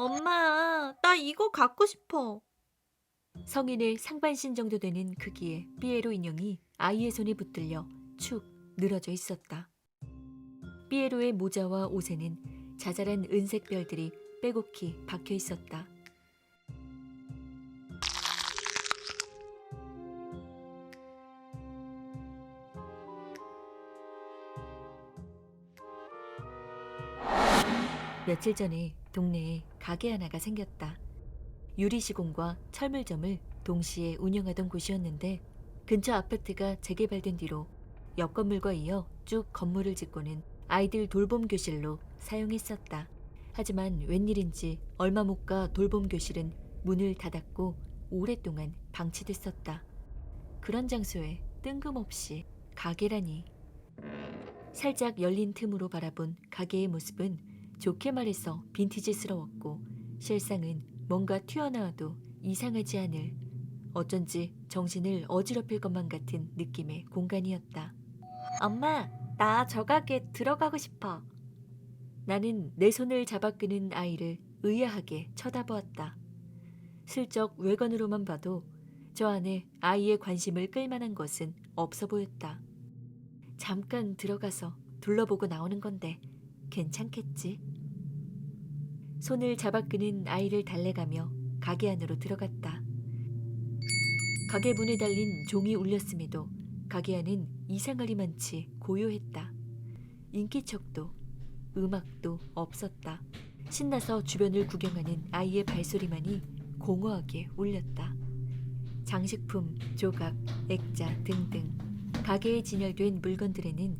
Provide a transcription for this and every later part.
엄마, 나 이거 갖고 싶어. 성인의 상반신 정도 되는 크기의 삐에로 인형이 아이의 손에 붙들려 축 늘어져 있었다. 삐에로의 모자와 옷에는 자잘한 은색 별들이 빼곡히 박혀 있었다. 며칠 전에 동네에 가게 하나가 생겼다. 유리시공과 철물점을 동시에 운영하던 곳이었는데 근처 아파트가 재개발된 뒤로 옆 건물과 이어 쭉 건물을 짓고는 아이들 돌봄 교실로 사용했었다. 하지만 웬일인지 얼마 못 가 돌봄 교실은 문을 닫았고 오랫동안 방치됐었다. 그런 장소에 뜬금없이 가게라니. 살짝 열린 틈으로 바라본 가게의 모습은 좋게 말해서 빈티지스러웠고 실상은 뭔가 튀어나와도 이상하지 않을 어쩐지 정신을 어지럽힐 것만 같은 느낌의 공간이었다. 엄마, 나 저 가게 들어가고 싶어. 나는 내 손을 잡아 끄는 아이를 의아하게 쳐다보았다. 슬쩍 외관으로만 봐도 저 안에 아이의 관심을 끌 만한 것은 없어 보였다. 잠깐 들어가서 둘러보고 나오는 건데 괜찮겠지? 손을 잡아 끄는 아이를 달래가며 가게 안으로 들어갔다. 가게 문에 달린 종이 울렸음에도 가게 안은 이상하리만치 고요했다. 인기척도 음악도 없었다. 신나서 주변을 구경하는 아이의 발소리만이 공허하게 울렸다. 장식품, 조각, 액자 등등 가게에 진열된 물건들에는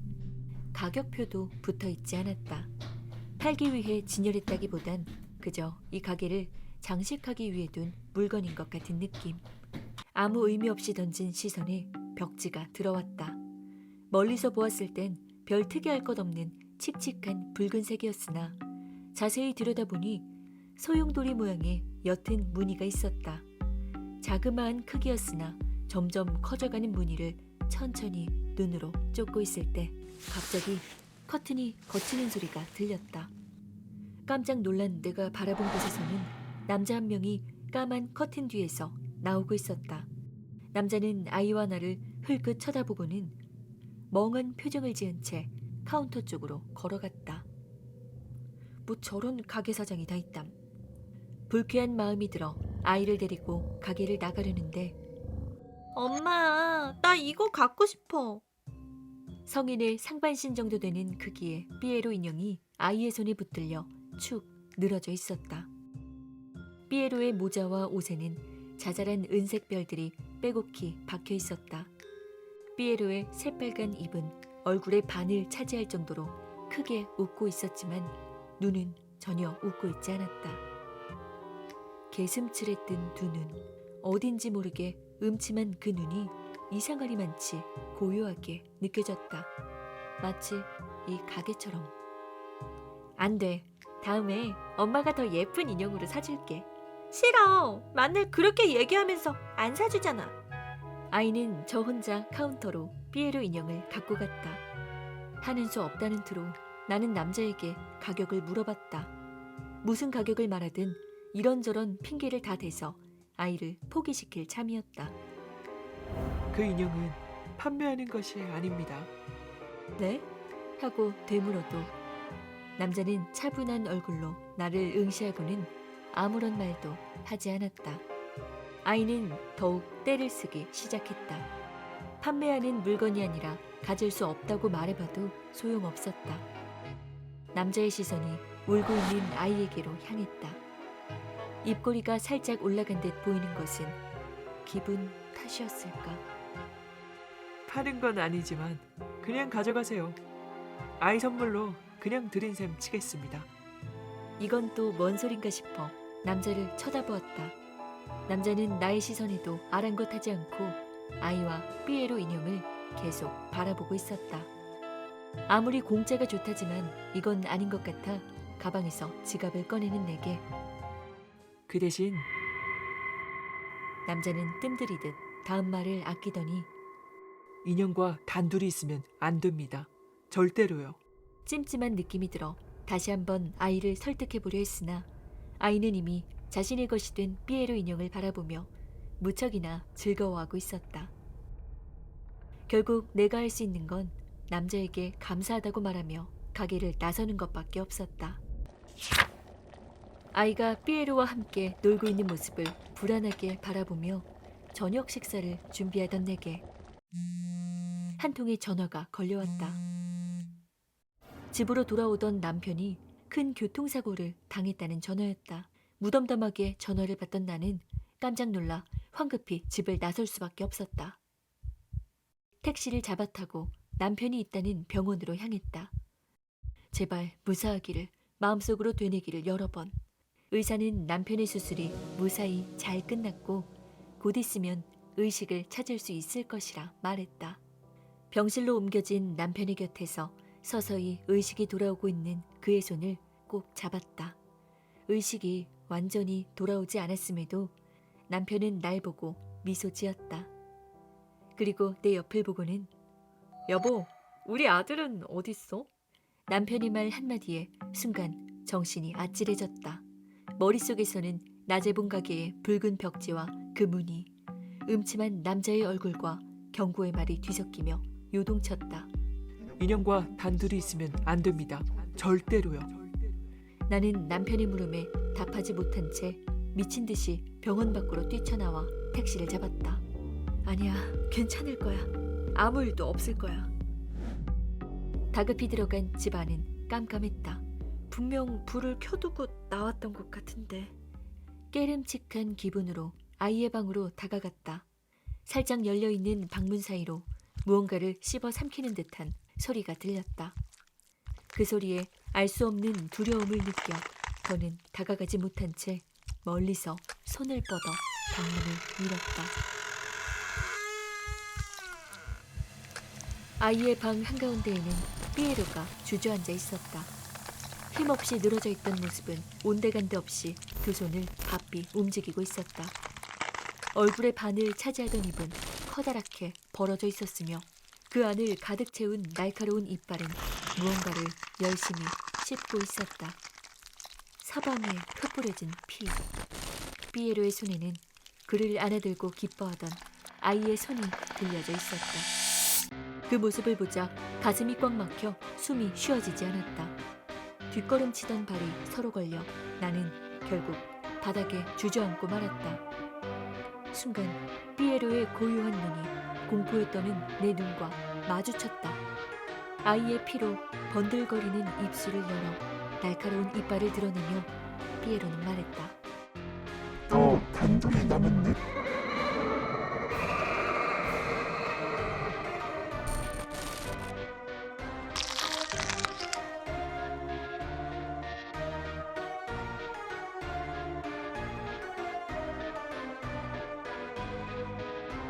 가격표도 붙어 있지 않았다. 팔기 위해 진열했다기보단 그저 이 가게를 장식하기 위해 둔 물건인 것 같은 느낌. 아무 의미 없이 던진 시선에 벽지가 들어왔다. 멀리서 보았을 땐 별 특이할 것 없는 칙칙한 붉은색이었으나 자세히 들여다보니 소용돌이 모양의 옅은 무늬가 있었다. 자그마한 크기였으나 점점 커져가는 무늬를 천천히 눈으로 쫓고 있을 때 갑자기 커튼이 거치는 소리가 들렸다. 깜짝 놀란 내가 바라본 곳에서는 남자 한 명이 까만 커튼 뒤에서 나오고 있었다. 남자는 아이와 나를 흘끗 쳐다보고는 멍한 표정을 지은 채 카운터 쪽으로 걸어갔다. 뭐 저런 가게 사장이 다 있담. 불쾌한 마음이 들어 아이를 데리고 가게를 나가려는데 엄마, 나 이거 갖고 싶어. 성인의 상반신 정도 되는 크기의 삐에로 인형이 아이의 손에 붙들려 축 늘어져 있었다. 삐에로의 모자와 옷에는 자잘한 은색 별들이 빼곡히 박혀 있었다. 삐에로의 새빨간 입은 얼굴의 반을 차지할 정도로 크게 웃고 있었지만 눈은 전혀 웃고 있지 않았다. 개슴츠레 뜬 두 눈, 어딘지 모르게 음침한 그 눈이 이상하리만치 고요하게 느껴졌다. 마치 이 가게처럼. 안 돼. 다음에 엄마가 더 예쁜 인형으로 사줄게. 싫어. 맨날 그렇게 얘기하면서 안 사주잖아. 아이는 저 혼자 카운터로 삐에로 인형을 갖고 갔다. 하는 수 없다는 투로 나는 남자에게 가격을 물어봤다. 무슨 가격을 말하든 이런저런 핑계를 다 대서 아이를 포기시킬 참이었다. 그 인형은 판매하는 것이 아닙니다. 네? 하고 되물어도 남자는 차분한 얼굴로 나를 응시하고는 아무런 말도 하지 않았다. 아이는 더욱 떼를 쓰기 시작했다. 판매하는 물건이 아니라 가질 수 없다고 말해봐도 소용없었다. 남자의 시선이 울고 있는 아이에게로 향했다. 입꼬리가 살짝 올라간 듯 보이는 것은 기분 탓이었을까? 파는 건 아니지만 그냥 가져가세요. 아이 선물로 그냥 드린 셈 치겠습니다. 이건 또 뭔 소린가 싶어 남자를 쳐다보았다. 남자는 나의 시선에도 아랑곳하지 않고 아이와 삐에로 인형을 계속 바라보고 있었다. 아무리 공짜가 좋다지만 이건 아닌 것 같아 가방에서 지갑을 꺼내는 내게 그 대신 남자는 뜸들이듯 다음 말을 아끼더니 인형과 단둘이 있으면 안 됩니다. 절대로요. 찜찜한 느낌이 들어 다시 한번 아이를 설득해보려 했으나 아이는 이미 자신의 것이 된 삐에로 인형을 바라보며 무척이나 즐거워하고 있었다. 결국 내가 할 수 있는 건 남자에게 감사하다고 말하며 가게를 나서는 것밖에 없었다. 아이가 삐에로와 함께 놀고 있는 모습을 불안하게 바라보며 저녁 식사를 준비하던 내게 한 통의 전화가 걸려왔다. 집으로 돌아오던 남편이 큰 교통사고를 당했다는 전화였다. 무덤덤하게 전화를 받던 나는 깜짝 놀라 황급히 집을 나설 수밖에 없었다. 택시를 잡아타고 남편이 있다는 병원으로 향했다. 제발 무사하기를 마음속으로 되뇌기를 여러 번. 의사는 남편의 수술이 무사히 잘 끝났고 곧 있으면 의식을 찾을 수 있을 것이라 말했다. 병실로 옮겨진 남편의 곁에서 서서히 의식이 돌아오고 있는 그의 손을 꼭 잡았다. 의식이 완전히 돌아오지 않았음에도 남편은 날 보고 미소 지었다. 그리고 내 옆을 보고는 여보, 우리 아들은 어딨어? 남편의 말 한마디에 순간 정신이 아찔해졌다. 머릿속에서는 낮에 본 가게의 붉은 벽지와 그 문이 음침한 남자의 얼굴과 경고의 말이 뒤섞이며 요동쳤다. 인형과 단둘이 있으면 안 됩니다. 절대로요. 나는 남편의 물음에 답하지 못한 채 미친 듯이 병원 밖으로 뛰쳐나와 택시를 잡았다. 아니야, 괜찮을 거야. 아무 일도 없을 거야. 다급히 들어간 집 안은 깜깜했다. 분명 불을 켜두고 나왔던 것 같은데. 깨름칙한 기분으로 아이의 방으로 다가갔다. 살짝 열려있는 방문 사이로 무언가를 씹어 삼키는 듯한 소리가 들렸다. 그 소리에 알 수 없는 두려움을 느껴 더는 다가가지 못한 채 멀리서 손을 뻗어 방문을 밀었다. 아이의 방 한가운데에는 삐에로가 주저앉아 있었다. 힘없이 늘어져 있던 모습은 온데간데 없이 두 손을 바삐 움직이고 있었다. 얼굴의 반을 차지하던 입은 커다랗게 벌어져 있었으며 그 안을 가득 채운 날카로운 이빨은 무언가를 열심히 씹고 있었다. 사방에 흩뿌려진 피. 삐에로의 손에는 그를 안아들고 기뻐하던 아이의 손이 들려져 있었다. 그 모습을 보자 가슴이 꽉 막혀 숨이 쉬어지지 않았다. 뒷걸음치던 발이 서로 걸려 나는 결국 바닥에 주저앉고 말았다. 순간 삐에로의 고요한 눈이 공포에 떠는 내 눈과 마주쳤다. 아이의 피로 번들거리는 입술을 열어 날카로운 이빨을 드러내며 삐에로는 말했다. 너 단둘이 남았네.